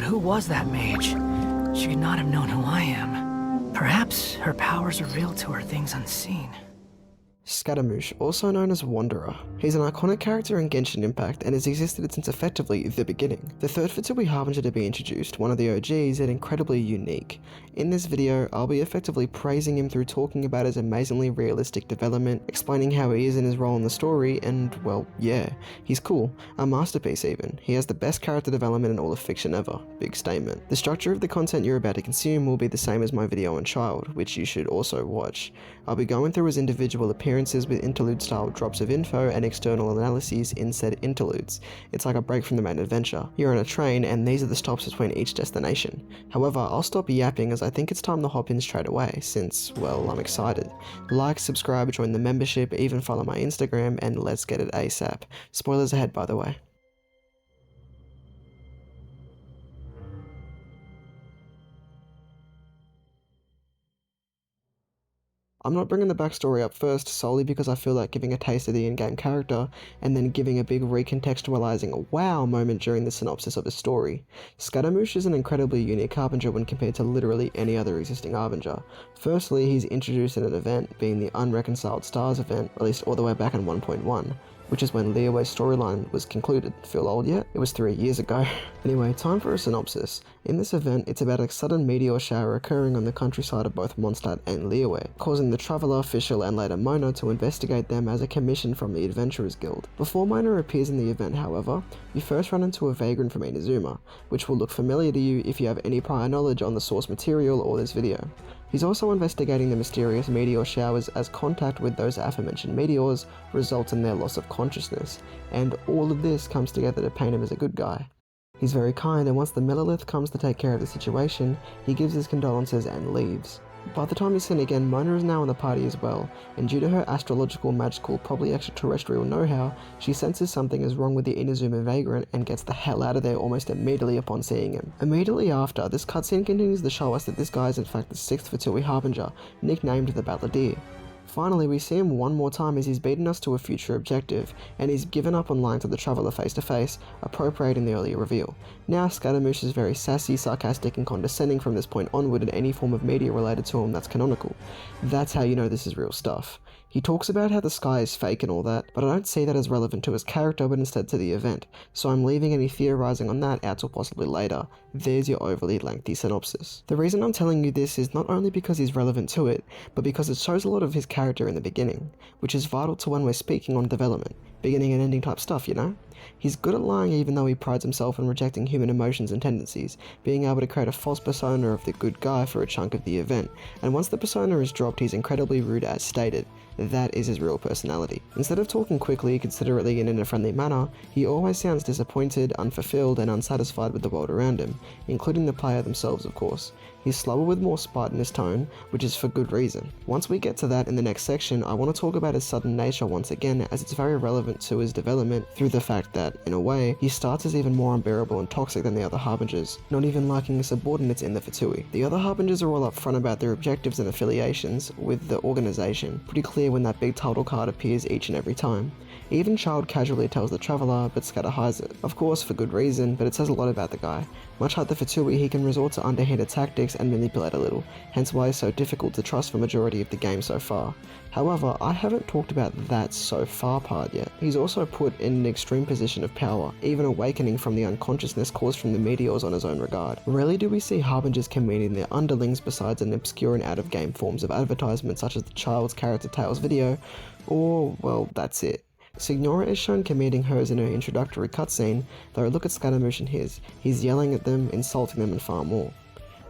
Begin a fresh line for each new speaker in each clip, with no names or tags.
who was that mage? She could not have known who I am. Perhaps her powers revealed to her things unseen.
Scaramouche, also known as Wanderer. He's an iconic character in Genshin Impact and has existed since effectively the beginning. The third Fatui Harbinger to be introduced, one of the OGs, and incredibly unique. In this video, I'll be effectively praising him through talking about his amazingly realistic development, explaining how he is in his role in the story, and well, yeah, he's cool. A masterpiece even. He has the best character development in all of fiction ever. Big statement. The structure of the content you're about to consume will be the same as my video on Childe, which you should also watch. I'll be going through his individual appearances with interlude-style drops of info and external analyses in said interludes. It's like a break from the main adventure. You're on a train and these are the stops between each destination. However, I'll stop yapping as I think it's time to hop in straight away, since, well, I'm excited. Like, subscribe, join the membership, even follow my Instagram, and let's get it ASAP. Spoilers ahead, by the way. I'm not bringing the backstory up first solely because I feel like giving a taste of the in-game character and then giving a big recontextualizing wow moment during the synopsis of his story. Scaramouche is an incredibly unique Harbinger when compared to literally any other existing Harbinger. Firstly, he's introduced in an event, being the Unreconciled Stars event, released all the way back in 1.1. Which is when Liyue's storyline was concluded. Feel old yet? It was 3 years ago. Anyway, time for a synopsis. In this event, it's about a sudden meteor shower occurring on the countryside of both Mondstadt and Liyue, causing the Traveler, Fischl, and later Mona to investigate them as a commission from the Adventurers Guild. Before Mona appears in the event, however, you first run into a vagrant from Inazuma, which will look familiar to you if you have any prior knowledge on the source material or this video. He's also investigating the mysterious meteor showers as contact with those aforementioned meteors results in their loss of consciousness, and all of this comes together to paint him as a good guy. He's very kind, and once the Melolith comes to take care of the situation, he gives his condolences and leaves. By the time you sin again, Mona is now in the party as well, and due to her astrological, magical, probably extraterrestrial know-how, she senses something is wrong with the Inazuma vagrant and gets the hell out of there almost immediately upon seeing him. Immediately after, this cutscene continues to show us that this guy is in fact the 6th Fatui Harbinger, nicknamed the Balladeer. Finally, we see him one more time as he's beaten us to a future objective, and he's given up on lying to the Traveler face to face, appropriating the earlier reveal. Now Scaramouche is very sassy, sarcastic, and condescending from this point onward in any form of media related to him that's canonical. That's how you know this is real stuff. He talks about how the sky is fake and all that, but I don't see that as relevant to his character but instead to the event, so I'm leaving any theorizing on that out till possibly later. There's your overly lengthy synopsis. The reason I'm telling you this is not only because he's relevant to it, but because it shows a lot of his character in the beginning, which is vital to when we're speaking on development, beginning and ending type stuff, you know? He's good at lying even though he prides himself on rejecting human emotions and tendencies, being able to create a false persona of the good guy for a chunk of the event, and once the persona is dropped he's incredibly rude as stated. That is his real personality. Instead of talking quickly, considerately, and in a friendly manner, he always sounds disappointed, unfulfilled, and unsatisfied with the world around him, including the player themselves of course. He's slower with more spite in his tone, which is for good reason. Once we get to that in the next section, I want to talk about his sudden nature once again, as it's very relevant to his development through the fact that, in a way, he starts as even more unbearable and toxic than the other Harbingers, not even liking his subordinates in the Fatui. The other Harbingers are all upfront about their objectives and affiliations with the organization, pretty clear when that big title card appears each and every time. Even Childe casually tells the Traveler, but Scara hides it. Of course, for good reason, but it says a lot about the guy. Much like the Fatui, he can resort to underhanded tactics and manipulate a little, hence why he's so difficult to trust for majority of the game so far. However, I haven't talked about that so far part yet. He's also put in an extreme position of power, even awakening from the unconsciousness caused from the meteors on his own regard. Rarely do we see Harbingers committing their underlings besides in obscure and out-of-game forms of advertisement such as the Child's Character Tales video, or, well, that's it. Snezhnaya is shown committing hers in her introductory cutscene, though look at Scaramouche and his. He's yelling at them, insulting them, and far more.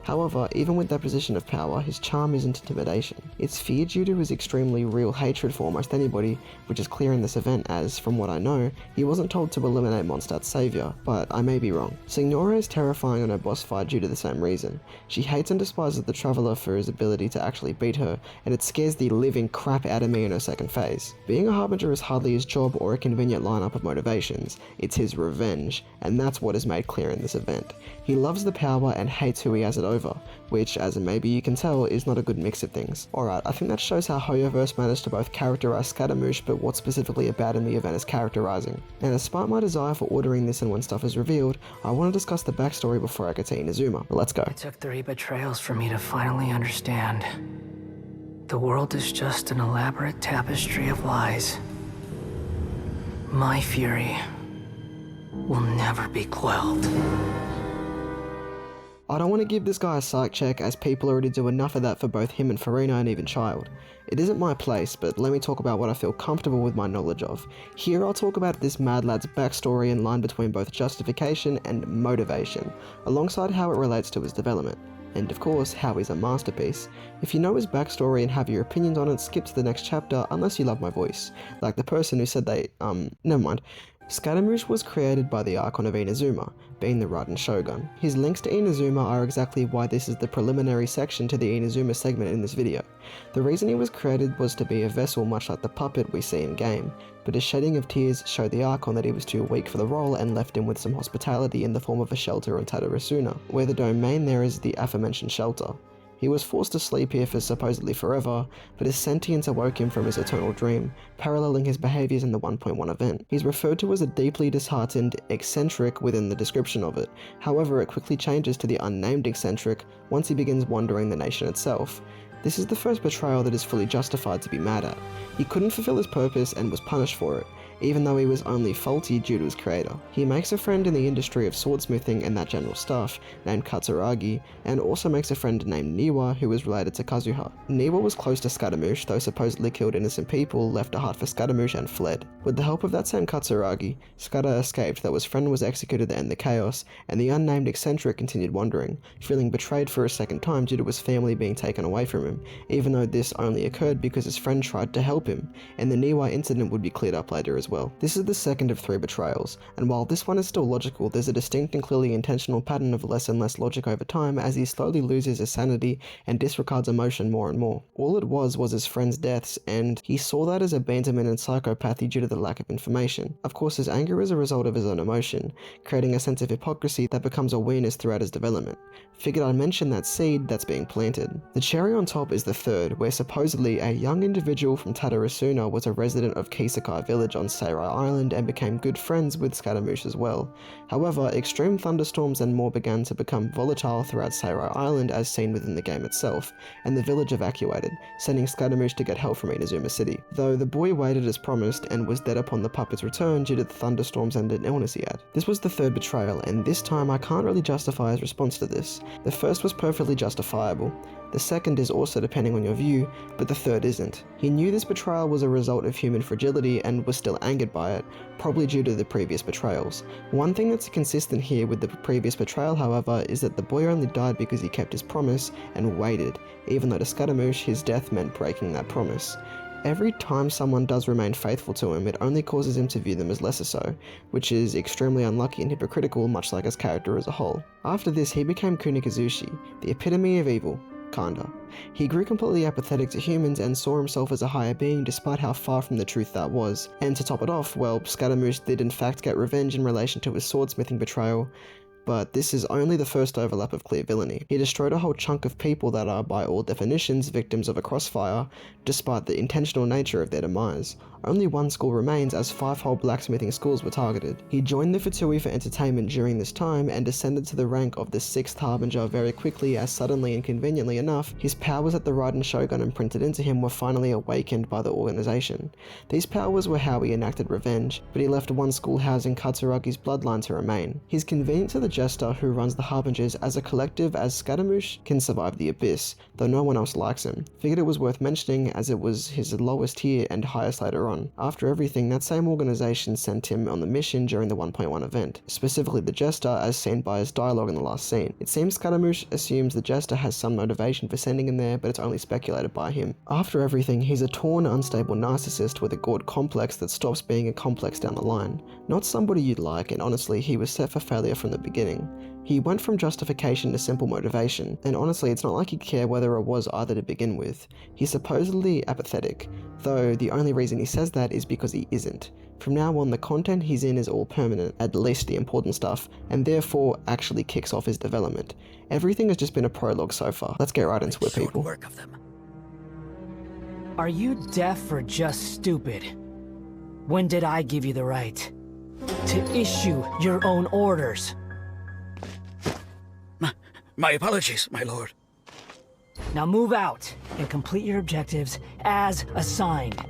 However, even with that position of power, his charm isn't intimidation. It's fear due to his extremely real hatred for almost anybody, which is clear in this event as, from what I know, he wasn't told to eliminate Mondstadt's savior, but I may be wrong. Snezhnaya is terrifying on her boss fight due to the same reason. She hates and despises the Traveler for his ability to actually beat her, and it scares the living crap out of me in her second phase. Being a Harbinger is hardly his job or a convenient lineup of motivations, it's his revenge, and that's what is made clear in this event. He loves the power and hates who he has it over, over, which, as maybe you can tell, is not a good mix of things. Alright, I think that shows how Hoyoverse managed to both characterize Scaramouche, but what specifically about in the event is characterizing. And despite my desire for ordering this and when stuff is revealed, I want to discuss the backstory before I get to Inazuma. Let's go.
It took 3 betrayals for me to finally understand. The world is just an elaborate tapestry of lies. My fury will never be quelled.
I don't want to give this guy a psych check, as people already do enough of that for both him and Furina and even Childe. It isn't my place, but let me talk about what I feel comfortable with my knowledge of. Here I'll talk about this mad lad's backstory and line between both justification and motivation, alongside how it relates to his development. And of course, how he's a masterpiece. If you know his backstory and have your opinions on it, skip to the next chapter unless you love my voice. Like the person who said never mind. Scaramouche was created by the Archon of Inazuma, being the Raiden Shogun. His links to Inazuma are exactly why this is the preliminary section to the Inazuma segment in this video. The reason he was created was to be a vessel much like the puppet we see in game, but his shedding of tears showed the Archon that he was too weak for the role and left him with some hospitality in the form of a shelter on Tartaglia, where the domain there is the aforementioned shelter. He was forced to sleep here for supposedly forever, but his sentience awoke him from his eternal dream, paralleling his behaviours in the 1.1 event. He's referred to as a deeply disheartened eccentric within the description of it. However, it quickly changes to the unnamed eccentric once he begins wandering the nation itself. This is the first betrayal that is fully justified to be mad at. He couldn't fulfill his purpose and was punished for it, even though he was only faulty due to his creator. He makes a friend in the industry of swordsmithing and that general stuff, named Katsuragi, and also makes a friend named Niwa who is related to Kazuha. Niwa was close to Scaramouche, though supposedly killed innocent people, left a heart for Scaramouche and fled. With the help of that same Katsuragi, Scara escaped, though his friend was executed to end the chaos, and the unnamed eccentric continued wandering, feeling betrayed for a second time due to his family being taken away from him, even though this only occurred because his friend tried to help him, and the Niwa incident would be cleared up later as well. This is the second of 3 betrayals, and while this one is still logical, there's a distinct and clearly intentional pattern of less and less logic over time as he slowly loses his sanity and disregards emotion more and more. All it was his friend's deaths, and he saw that as abandonment and psychopathy due to the lack of information. Of course, his anger is a result of his own emotion, creating a sense of hypocrisy that becomes awareness throughout his development. Figured I'd mention that seed that's being planted. The cherry on top is the third, where supposedly a young individual from Tartaglia was a resident of Kisakai village on Khanr'iah Island and became good friends with Scaramouche as well. However, extreme thunderstorms and more began to become volatile throughout Khanr'iah Island as seen within the game itself, and the village evacuated, sending Scaramouche to get help from Inazuma City. Though the boy waited as promised and was dead upon the puppet's return due to the thunderstorms and an illness he had. This was the third betrayal, and this time I can't really justify his response to this. The first was perfectly justifiable. The second is also depending on your view, but the third isn't. He knew this betrayal was a result of human fragility and was still angered by it, probably due to the previous betrayals. One thing that's consistent here with the previous betrayal, however, is that the boy only died because he kept his promise and waited, even though to Scaramouche his death meant breaking that promise. Every time someone does remain faithful to him, it only causes him to view them as lesser so, which is extremely unlucky and hypocritical, much like his character as a whole. After this, he became Kunikuzushi, the epitome of evil. Kinda. He grew completely apathetic to humans and saw himself as a higher being despite how far from the truth that was. And to top it off, well, Scaramouche did in fact get revenge in relation to his swordsmithing betrayal, but this is only the first overlap of clear villainy. He destroyed a whole chunk of people that are, by all definitions, victims of a crossfire, despite the intentional nature of their demise. Only one school remains, as 5 whole blacksmithing schools were targeted. He joined the Fatui for entertainment during this time and descended to the rank of the 6th Harbinger very quickly, as suddenly and conveniently enough, his powers that the Raiden Shogun imprinted into him were finally awakened by the organization. These powers were how he enacted revenge, but he left one school housing Katsuragi's bloodline to remain. He's convenient to the jester who runs the Harbingers as a collective, as Scaramouche can survive the abyss, though no one else likes him. Figured it was worth mentioning as it was his lowest tier and highest later on. After everything, that same organization sent him on the mission during the 1.1 event, specifically the jester as seen by his dialogue in the last scene. It seems Scaramouche assumes the jester has some motivation for sending him there, but it's only speculated by him. After everything, he's a torn, unstable narcissist with a gourd complex that stops being a complex down the line. Not somebody you'd like, and honestly, he was set for failure from the beginning. beginning. He went from justification to simple motivation, and honestly it's not like he cared whether it was either to begin with. He's supposedly apathetic, though the only reason he says that is because he isn't. From now on, the content he's in is all permanent, at least the important stuff, and therefore actually kicks off his development. Everything has just been a prologue so far. Let's get right into it, people.
Work of them.
Are you deaf or just stupid? When did I give you the right to issue your own orders?
My apologies, my lord.
Now move out and complete your objectives as assigned.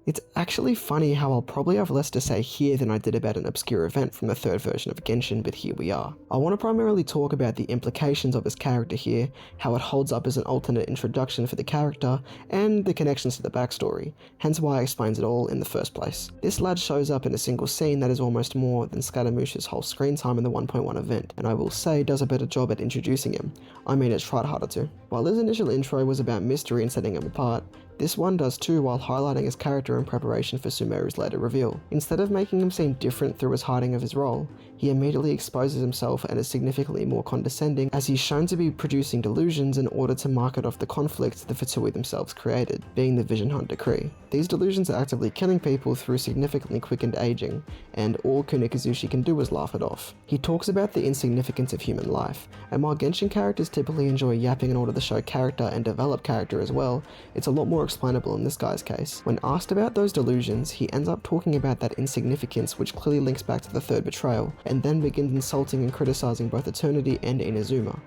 It's actually funny how I'll probably have less to say here than I did about an obscure event from the third version of Genshin, but here we are. I want to primarily talk about the implications of his character here, how it holds up as an alternate introduction for the character, and the connections to the backstory, hence why I explains it all in the first place. This lad shows up in a single scene that is almost more than Scaramouche's whole screen time in the 1.1 event, and I will say does a better job at introducing him. I mean, it's tried harder to. While his initial intro was about mystery and setting him apart, this one does too while highlighting his character in preparation for Sumeru's later reveal. Instead of making him seem different through his hiding of his role, he immediately exposes himself and is significantly more condescending as he's shown to be producing delusions in order to market off the conflict the Fatui themselves created, being the Vision Hunt decree. These delusions are actively killing people through significantly quickened aging, and all Kunikuzushi can do is laugh it off. He talks about the insignificance of human life, and while Genshin characters typically enjoy yapping in order to show character and develop character as well, it's a lot more explainable in this guy's case. When asked about those delusions, he ends up talking about that insignificance, which clearly links back to the third betrayal, and then begins insulting and criticizing both Eternity and Inazuma.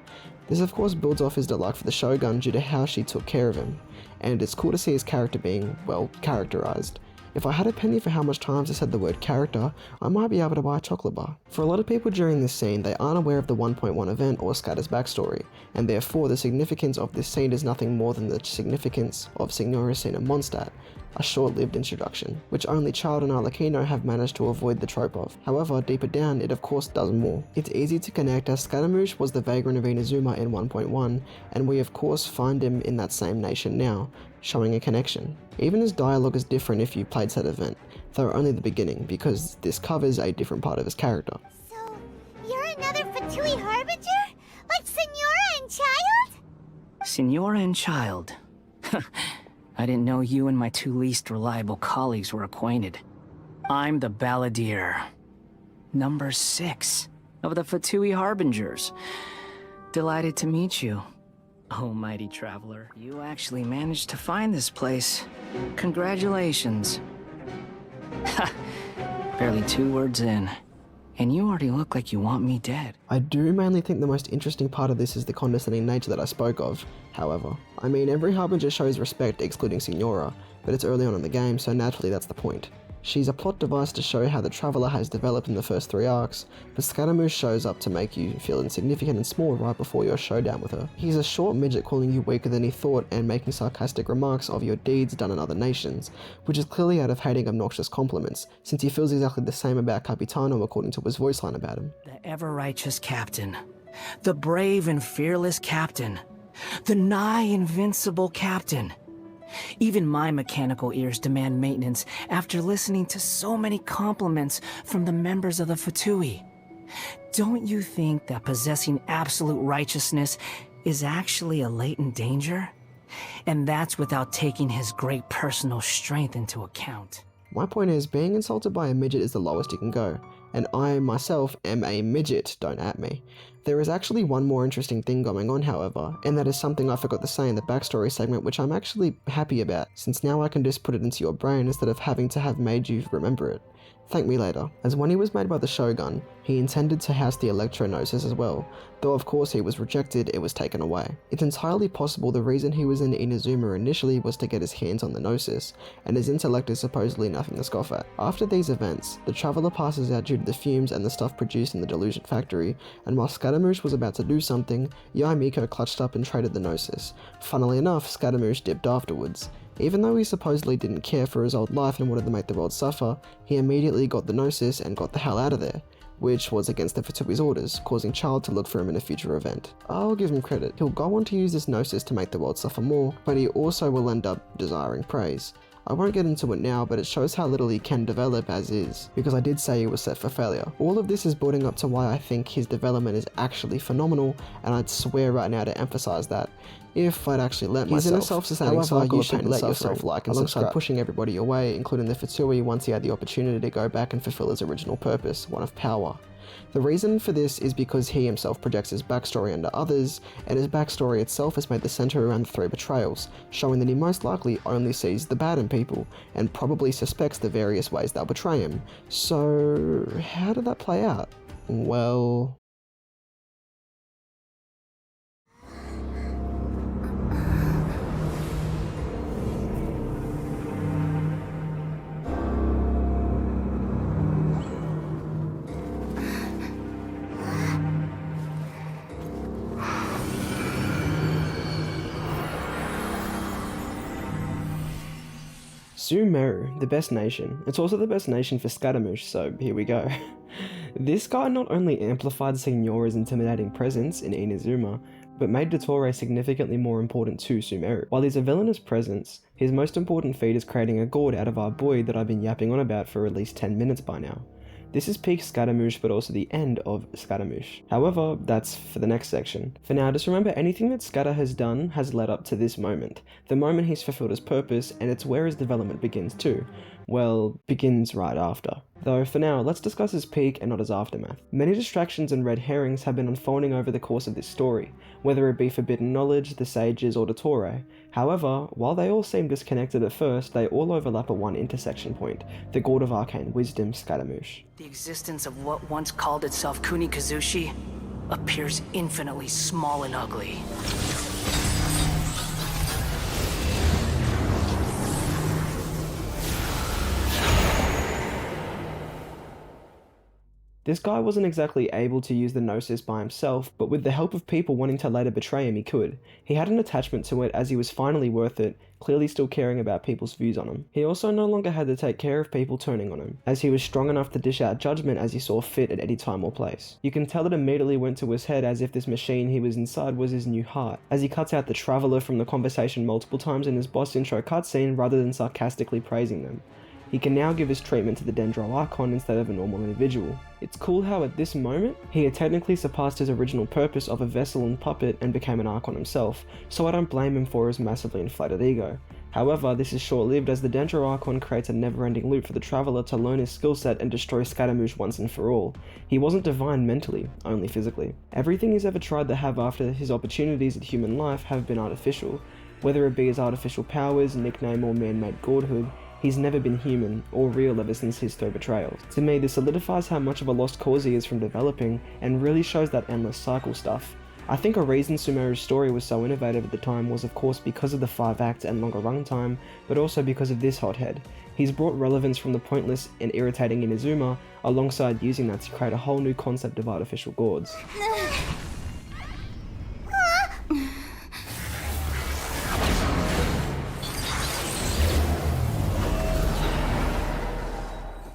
This of course builds off his dislike for the Shogun due to how she took care of him, and it's cool to see his character being, well, characterized. If I had a penny for how much times I said the word character, I might be able to buy a chocolate bar. For a lot of people during this scene, they aren't aware of the 1.1 event or Scatter's backstory, and therefore the significance of this scene is nothing more than the significance of Signora's scene in Mondstadt, a short-lived introduction, which only Childe and Arlecchino have managed to avoid the trope of. However, deeper down, it of course does more. It's easy to connect as Scaramouche was the vagrant of Inazuma in 1.1, and we of course find him in that same nation now, showing a connection. Even his dialogue is different if you played said event, though only the beginning, because this covers a different part of his character.
So, you're another Fatui Harbinger? Like Signora and Childe?
Signora and Childe. I didn't know you and my two least reliable colleagues were acquainted. I'm the Balladeer, number 6 of the Fatui Harbingers. Delighted to meet you, oh mighty traveler. You actually managed to find this place. Congratulations. Ha! Barely 2 words in, and you already look like you want me dead.
I do mainly think the most interesting part of this is the condescending nature that I spoke of, however. I mean, every Harbinger shows respect excluding Signora, but it's early on in the game, so naturally that's the point. She's a plot device to show how the Traveler has developed in the first 3 arcs, but Scaramouche shows up to make you feel insignificant and small right before your showdown with her. He's a short midget calling you weaker than he thought and making sarcastic remarks of your deeds done in other nations, which is clearly out of hating obnoxious compliments, since he feels exactly the same about Capitano according to his voice line about him.
The ever-righteous captain, the brave and fearless captain, the nigh invincible captain. Even my mechanical ears demand maintenance after listening to so many compliments from the members of the Fatui. Don't you think that possessing absolute righteousness is actually a latent danger? And that's without taking his great personal strength into account.
My point is, being insulted by a midget is the lowest you can go, and I myself am a midget, don't at me. There is actually one more interesting thing going on, however, and that is something I forgot to say in the backstory segment, which I'm actually happy about, since now I can just put it into your brain instead of having to have made you remember it. Thank me later. As when he was made by the Shogun, he intended to house the Electro Gnosis as well, though of course he was rejected, it was taken away. It's entirely possible the reason he was in Inazuma initially was to get his hands on the Gnosis, and his intellect is supposedly nothing to scoff at. After these events, the Traveler passes out due to the fumes and the stuff produced in the Delusion Factory, and while Scaramouche was about to do something, Yaimiko clutched up and traded the Gnosis. Funnily enough, Scaramouche dipped afterwards. Even though he supposedly didn't care for his old life and wanted to make the world suffer, he immediately got the Gnosis and got the hell out of there, which was against the Fatui's orders, causing Childe to look for him in a future event. I'll give him credit, he'll go on to use this Gnosis to make the world suffer more, but he also will end up desiring praise. I won't get into it now, but it shows how little he can develop as is, because I did say he was set for failure. All of this is building up to why I think his development is actually phenomenal, and I'd swear right now to emphasize that. If I'd actually let myself. He's in a self-sustaining cycle, you shouldn't let yourself like and alongside pushing everybody away, including the Fatui, once he had the opportunity to go back and fulfill his original purpose, one of power. The reason for this is because he himself projects his backstory onto others, and his backstory itself is made to center around the 3 betrayals, showing that he most likely only sees the bad in people, and probably suspects the various ways they'll betray him. So, how did that play out? Well... Sumeru, the best nation. It's also the best nation for Scaramouche, so here we go. This guy not only amplified Signora's intimidating presence in Inazuma, but made Dottore significantly more important to Sumeru. While he's a villainous presence, his most important feat is creating a gourd out of our boy that I've been yapping on about for at least 10 minutes by now. This is peak Scaramouche, but also the end of Scaramouche. However, that's for the next section. For now, just remember anything that Scara has done has led up to this moment. The moment he's fulfilled his purpose, and it's where his development begins too. Well, begins right after. Though for now, let's discuss his peak and not his aftermath. Many distractions and red herrings have been unfolding over the course of this story, whether it be forbidden knowledge, the sages, or Dottore. However, while they all seem disconnected at first, they all overlap at one intersection point, the Gourd of Arcane Wisdom, Scaramouche.
The existence of what once called itself Kunikuzushi appears infinitely small and ugly.
This guy wasn't exactly able to use the Gnosis by himself, but with the help of people wanting to later betray him, he could. He had an attachment to it as he was finally worth it, clearly still caring about people's views on him. He also no longer had to take care of people turning on him, as he was strong enough to dish out judgment as he saw fit at any time or place. You can tell it immediately went to his head as if this machine he was inside was his new heart, as he cuts out the Traveler from the conversation multiple times in his boss intro cutscene rather than sarcastically praising them. He can now give his treatment to the Dendro Archon instead of a normal individual. It's cool how at this moment, he had technically surpassed his original purpose of a vessel and puppet and became an Archon himself, so I don't blame him for his massively inflated ego. However, this is short-lived as the Dendro Archon creates a never-ending loop for the Traveler to learn his skill set and destroy Scaramouche once and for all. He wasn't divine mentally, only physically. Everything he's ever tried to have after his opportunities at human life have been artificial. Whether it be his artificial powers, nickname, or man-made godhood, he's never been human or real ever since his 3 betrayals. To me, this solidifies how much of a lost cause he is from developing, and really shows that endless cycle stuff. I think a reason Sumeru's story was so innovative at the time was of course because of the 5 acts and longer runtime, but also because of this hothead. He's brought relevance from the pointless and irritating Inazuma, alongside using that to create a whole new concept of artificial gourds.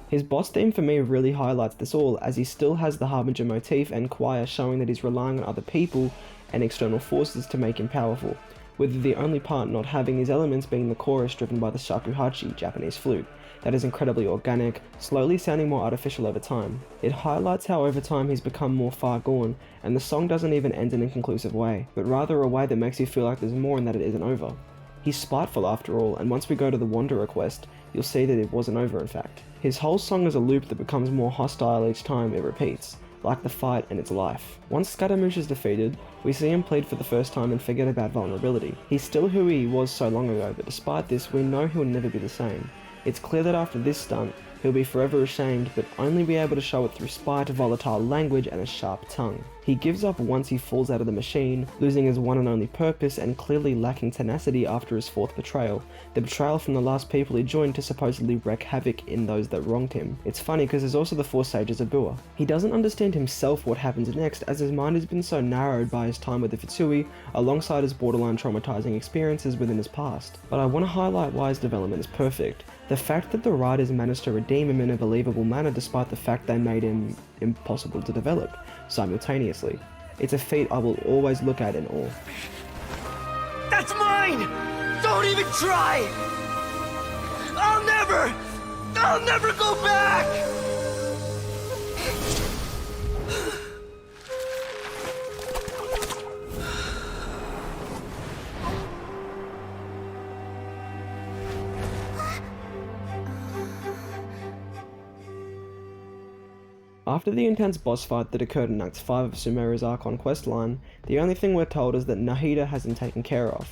His boss theme for me really highlights this all, as he still has the Harbinger motif and choir showing that he's relying on other people and external forces to make him powerful, with the only part not having these elements being the chorus driven by the shakuhachi, Japanese flute, that is incredibly organic, slowly sounding more artificial over time. It highlights how over time he's become more far gone, and the song doesn't even end in a conclusive way, but rather a way that makes you feel like there's more and that it isn't over. He's spiteful after all, and once we go to the Wanderer quest, you'll see that it wasn't over in fact. His whole song is a loop that becomes more hostile each time it repeats, like the fight and its life. Once Scaramouche is defeated, we see him plead for the first time and forget about vulnerability. He's still who he was so long ago, but despite this, we know he'll never be the same. It's clear that after this stunt, he'll be forever ashamed, but only be able to show it through spite, volatile language, and a sharp tongue. He gives up once he falls out of the machine, losing his one and only purpose and clearly lacking tenacity after his 4th betrayal, the betrayal from the last people he joined to supposedly wreak havoc in those that wronged him. It's funny because there's also the 4 sages of Bua. He doesn't understand himself what happens next, as his mind has been so narrowed by his time with the Fatui, alongside his borderline traumatizing experiences within his past. But I want to highlight why his development is perfect. The fact that the writers managed to redeem him in a believable manner despite the fact they made him impossible to develop simultaneously. It's a feat I will always look at in awe.
That's mine! Don't even try!
I'll never go back!
After the intense boss fight that occurred in Act 5 of Sumeru's Archon questline, the only thing we're told is that Nahida has been taken care of.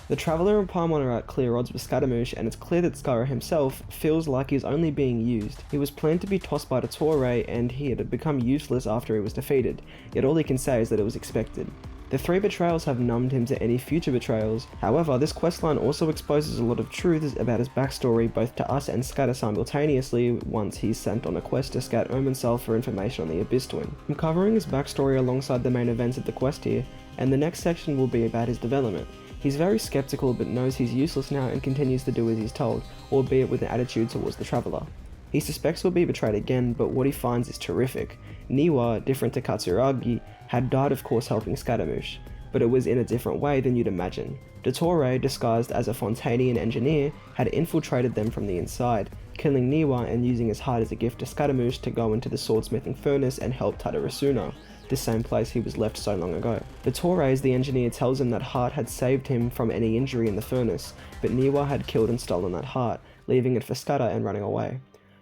The Traveler and Paimon are at clear odds with Scaramouche, and it's clear that Scara himself feels like he's only being used. He was planned to be tossed by Dottore, and he had become useless after he was defeated, yet all he can say is that it was expected. The 3 betrayals have numbed him to any future betrayals. However, this questline also exposes a lot of truths about his backstory both to us and Scatter simultaneously once he's sent on a quest to scout Irminsul for information on the Abyss Twin. I'm covering his backstory alongside the main events of the quest here, and the next section will be about his development. He's very skeptical but knows he's useless now and continues to do as he's told, albeit with an attitude towards the Traveler. He suspects he'll be betrayed again, but what he finds is terrific. Niwa, different to Katsuragi, had died of course helping Scaramouche, but it was in a different way than you'd imagine. Dottore, disguised as a Fontainian engineer, had infiltrated them from the inside, killing Niwa and using his heart as a gift to Scaramouche to go into the swordsmithing furnace and help Tadarasuna, the same place he was left so long ago. Dottore, as the engineer, tells him that Heart had saved him from any injury in the furnace, but Niwa had killed and stolen that heart, leaving it for Scatter and running away.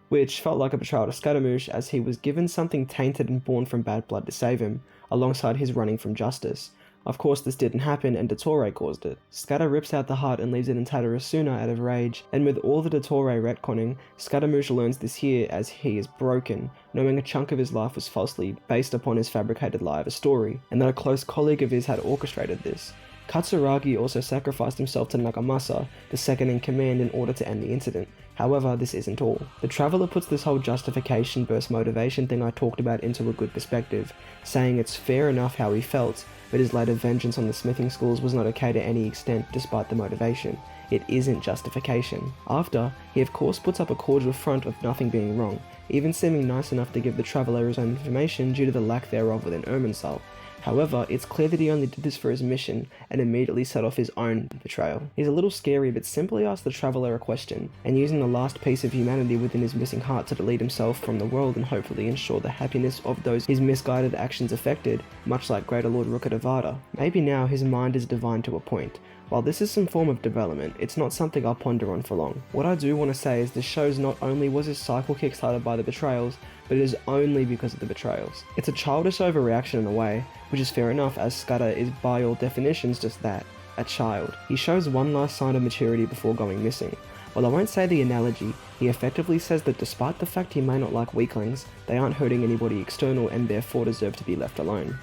Which felt like a betrayal to Scaramouche, as he was given something tainted and born from bad blood to save him, alongside his running from justice. Of course this didn't happen and Dottore caused it. Scatter rips out the heart and leaves it in Tadarasuna out of rage, and with all the Dottore retconning, Scaramouche learns this here as he is broken, knowing a chunk of his life was falsely based upon his fabricated lie of a story, and that a close colleague of his had orchestrated this. Katsuragi also sacrificed himself to Nagamasa, the second in command, in order to end the incident. However, this isn't all. The Traveler puts this whole justification versus motivation thing I talked about into a good perspective, saying it's fair enough how he felt, but his later vengeance on the smithing schools was not okay to any extent despite the motivation. It isn't justification. After, he of course puts up a cordial front of nothing being wrong, even seeming nice enough to give the Traveler his own information due to the lack thereof within Irminsul. However, it's clear that he only did this for his mission, and immediately set off his own betrayal. He's a little scary, but simply asks the Traveler a question, and using the last piece of humanity within his missing heart to delete himself from the world and hopefully ensure the happiness of those his misguided actions affected, much like Greater Lord Rukkhadevata. Maybe now his mind is divine to a point. While this is some form of development, it's not something I'll ponder on for long. What I do want to say is this shows not only was his cycle kickstarted by the betrayals, but it is only because of the betrayals. It's a childish overreaction in a way, which is fair enough as Scatter is by all definitions just that, a child. He shows one last sign of maturity before going missing. While I won't say the analogy, he effectively says that despite the fact he may not like weaklings, they aren't hurting anybody external and therefore deserve to be left alone.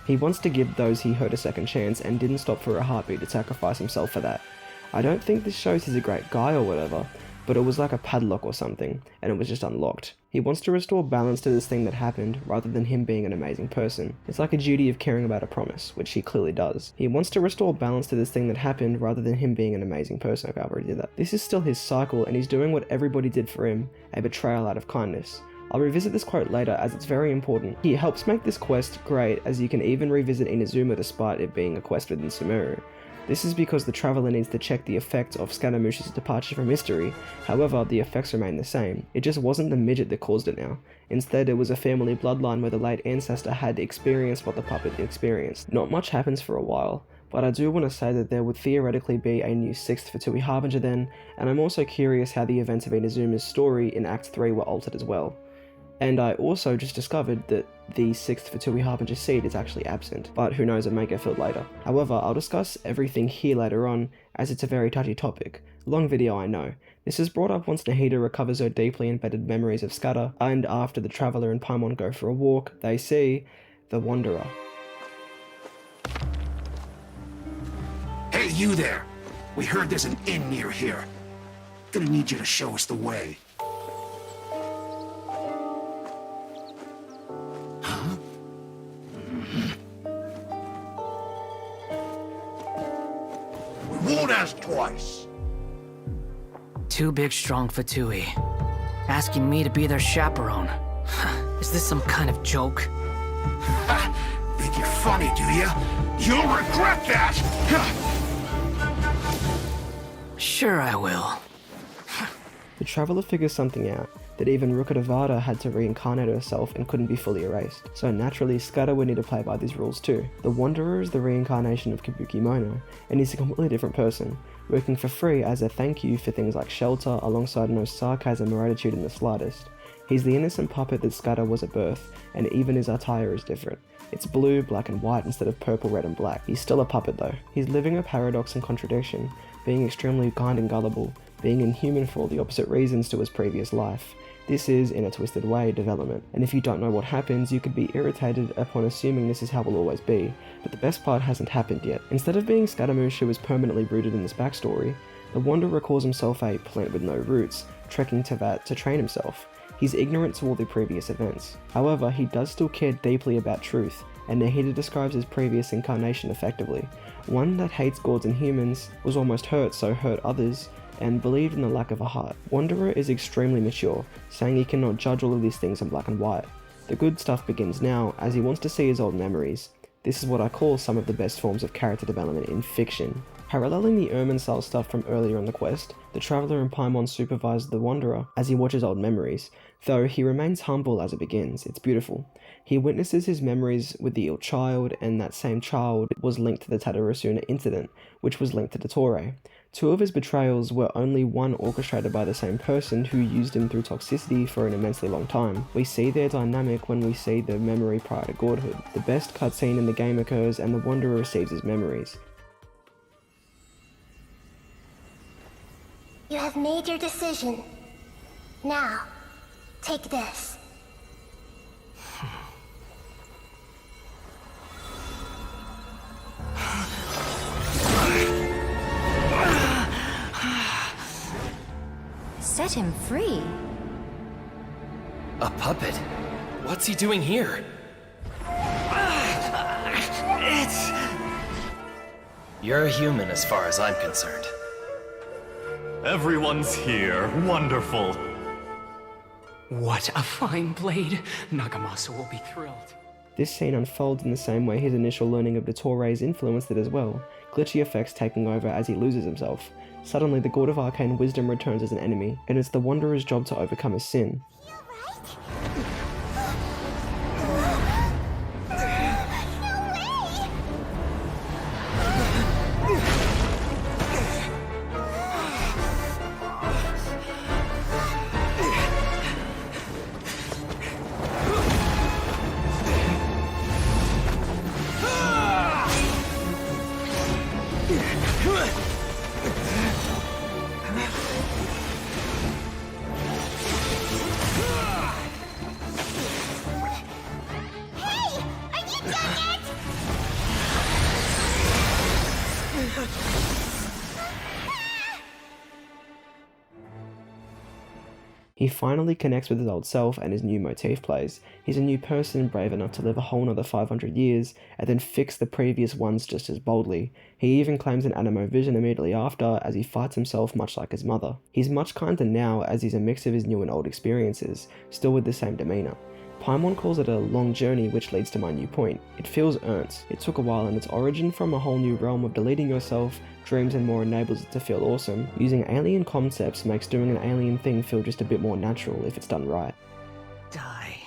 He wants to give those he hurt a second chance and didn't stop for a heartbeat to sacrifice himself for that. I don't think this shows he's a great guy or whatever, but it was like a padlock or something, and it was just unlocked. He wants to restore balance to this thing that happened, rather than him being an amazing person. It's like a duty of caring about a promise, which he clearly does. He wants to restore balance to this thing that happened, rather than him being an amazing person. Okay, I've already did that. This is still his cycle, and he's doing what everybody did for him, a betrayal out of kindness. I'll revisit this quote later as it's very important. He helps make this quest great, as you can even revisit Inazuma despite it being a quest within Sumeru. This is because the Traveler needs to check the effects of Scaramouche's departure from history. However, the effects remain the same. It just wasn't the midget that caused it now. Instead, it was a family bloodline where the late ancestor had experienced what the puppet experienced. Not much happens for a while, but I do want to say that there would theoretically be a new 6th Fatui Harbinger then, and I'm also curious how the events of Inazuma's story in Act 3 were altered as well. And I also just discovered that the 6th Fatui Harbinger seed is actually absent, but who knows, it may get filled later. However, I'll discuss everything here later on, as it's a very touchy topic. Long video, I know. This is brought up once Nahida recovers her deeply embedded memories of Scatter, and after the Traveler and Paimon go for a walk, they see the Wanderer.
Hey, you there! We heard there's an inn near here. Gonna need you to show us the way.
Won't ask twice.
2 big strong Fatui, asking me to be their chaperone. Is this some kind of joke?
Think you're funny, do you?
You'll regret that!
Sure I will.
The Traveler figures something out, that even Rukkhadevata had to reincarnate herself and couldn't be fully erased, so naturally Scara would need to play by these rules too. The Wanderer is the reincarnation of Kabuki Mono, and he's a completely different person, working for free as a thank you for things like shelter alongside no sarcasm or attitude in the slightest. He's the innocent puppet that Scara was at birth, and even his attire is different. It's blue, black and white instead of purple, red and black. He's still a puppet though. He's living a paradox and contradiction, being extremely kind and gullible, being inhuman for all the opposite reasons to his previous life. This is, in a twisted way, development, and if you don't know what happens, you could be irritated upon assuming this is how it will always be, but the best part hasn't happened yet. Instead of being Scaramouche who is permanently rooted in this backstory, the Wanderer calls himself a plant with no roots, trekking to that to train himself. He's ignorant to all the previous events. However, he does still care deeply about truth, and Nahida describes his previous incarnation effectively. One that hates gods and humans, was almost hurt so hurt others, and believed in the lack of a heart. Wanderer is extremely mature, saying he cannot judge all of these things in black and white. The good stuff begins now, as he wants to see his old memories. This is what I call some of the best forms of character development in fiction. Paralleling the Ermin-style stuff from earlier in the quest, the Traveler and Paimon supervise the Wanderer as he watches old memories, though he remains humble as it begins. It's beautiful. He witnesses his memories with the ill child, and that same child was linked to the Tadorasuna incident, which was linked to Dottore. Two of his betrayals were only one orchestrated by the same person who used him through toxicity for an immensely long time. We see their dynamic when we see the memory prior to godhood. The best cutscene in the game occurs and the Wanderer receives his memories.
You have made your decision. Now, take this.
Set him free.
A puppet? What's he doing here? You're a human as far as I'm concerned.
Everyone's here. Wonderful.
What a fine blade. Nagamasa will be thrilled.
This scene unfolds in the same way his initial learning of Dottore's influenced it as well, glitchy effects taking over as he loses himself. Suddenly, the God of Arcane Wisdom returns as an enemy, and it's the Wanderer's job to overcome his sin. He finally connects with his old self and his new motif plays. He's a new person brave enough to live a whole nother 500 years and then fix the previous ones just as boldly. He even claims an Anemo vision immediately after as he fights himself much like his mother. He's much kinder now as he's a mix of his new and old experiences, still with the same demeanour. Paimon calls it a long journey, which leads to my new point. It feels earned. It took a while and its origin from a whole new realm of deleting yourself, dreams and more enables it to feel awesome. Using alien concepts makes doing an alien thing feel just a bit more natural if it's done right.
Die.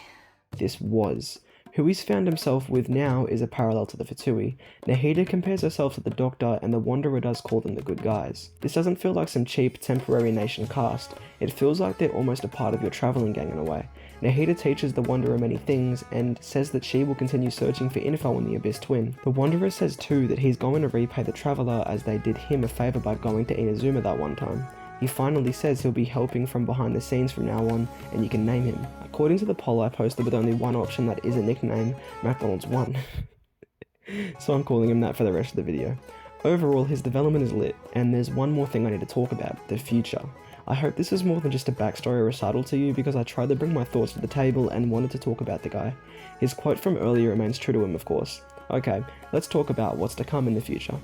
This was. Who he's found himself with now is a parallel to the Fatui. Nahida compares herself to the Doctor and the Wanderer does call them the good guys. This doesn't feel like some cheap temporary nation cast, it feels like they're almost a part of your travelling gang in a way. Nahida teaches the Wanderer many things and says that she will continue searching for info on the Abyss Twin. The Wanderer says too that he's going to repay the Traveller as they did him a favour by going to Inazuma that one time. He finally says he'll be helping from behind the scenes from now on, and you can name him. According to the poll I posted with only one option that is a nickname, McDonald's won. So I'm calling him that for the rest of the video. Overall, his development is lit, and there's one more thing I need to talk about, the future. I hope this is more than just a backstory recital to you because I tried to bring my thoughts to the table and wanted to talk about the guy. His quote from earlier remains true to him, of course. Okay, let's talk about what's to come in the future.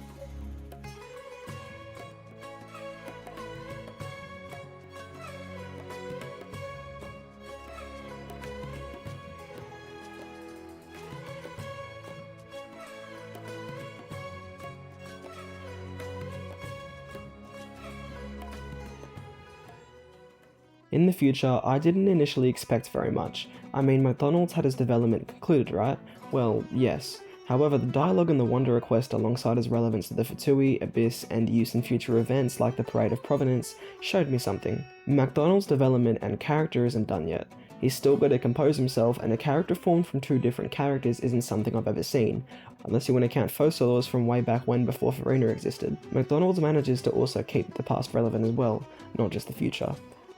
In the future, I didn't initially expect very much. I mean, McDonald's had his development concluded, right? Well, yes. However, the dialogue in the Wanderer quest alongside his relevance to the Fatui, Abyss, and use in future events like the Parade of Provenance showed me something. McDonald's development and character isn't done yet. He's still got to compose himself, and a character formed from two different characters isn't something I've ever seen, unless you want to count Fossils from way back when before Furina existed. McDonald's manages to also keep the past relevant as well, not just the future.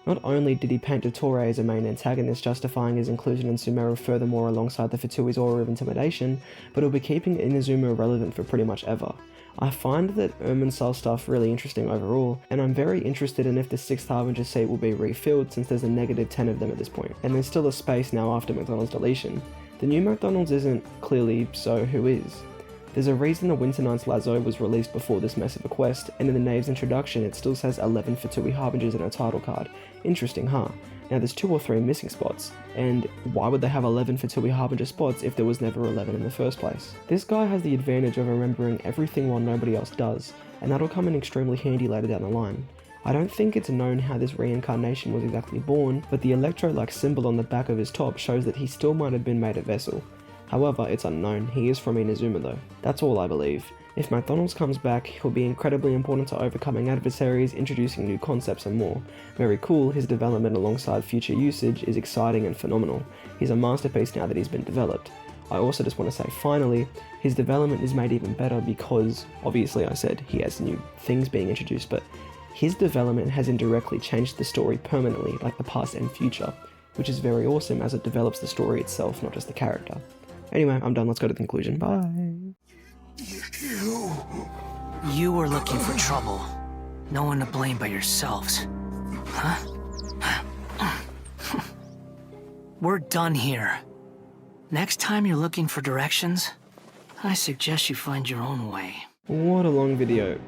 Not only did he paint Dottore as a main antagonist, justifying his inclusion in Sumeru furthermore alongside the Fatui's aura of intimidation, but he'll be keeping Inazuma relevant for pretty much ever. I find that Ermin-style stuff really interesting overall, and I'm very interested in if the 6th Harbinger seat will be refilled since there's a negative 10 of them at this point, and there's still a space now after McDonald's deletion. The new McDonald's isn't clearly, so who is? There's a reason the Winter Knight's Lazo was released before this mess of a quest, and in the Knave's introduction it still says 11 Fatui Harbingers in her title card. Interesting, huh? Now there's 2 or 3 missing spots, and why would they have 11 Fatui Harbinger spots if there was never 11 in the first place? This guy has the advantage of remembering everything while nobody else does, and that'll come in extremely handy later down the line. I don't think it's known how this reincarnation was exactly born, but the Electro-like symbol on the back of his top shows that he still might have been made a vessel. However, it's unknown. He is from Inazuma though. That's all I believe. If McDonald's comes back, he'll be incredibly important to overcoming adversaries, introducing new concepts and more. Very cool, his development alongside future usage is exciting and phenomenal. He's a masterpiece now that he's been developed. I also just want to say finally, his development is made even better because, obviously I said he has new things being introduced, but his development has indirectly changed the story permanently, like the past and future, which is very awesome as it develops the story itself, not just the character. Anyway, I'm done, let's go to the conclusion. Bye!
You were looking for trouble. No one to blame but yourselves. Huh? We're done here. Next time you're looking for directions, I suggest you find your own way.
What a long video.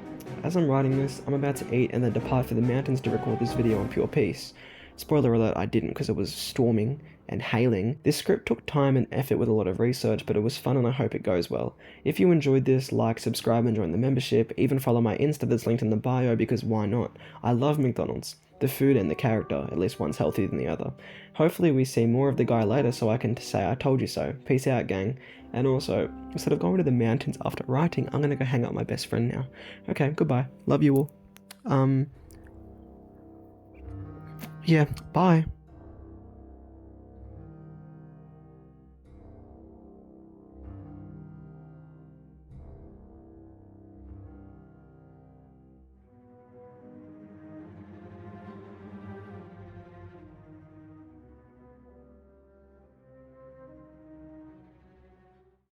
As I'm writing this, I'm about to eat and then depart for the mountains to record this video in pure peace. Spoiler alert, I didn't because it was storming and hailing. This script took time and effort with a lot of research, but it was fun and I hope it goes well. If you enjoyed this, like, subscribe and join the membership, even follow my Insta that's linked in the bio because why not? I love McDonald's. The food and the character, at least one's healthier than the other. Hopefully we see more of the guy later so I can say I told you so. Peace out, gang. And also, instead of going to the mountains after writing, I'm gonna go hang out with my best friend now. Okay, goodbye. Love you all. Yeah, bye.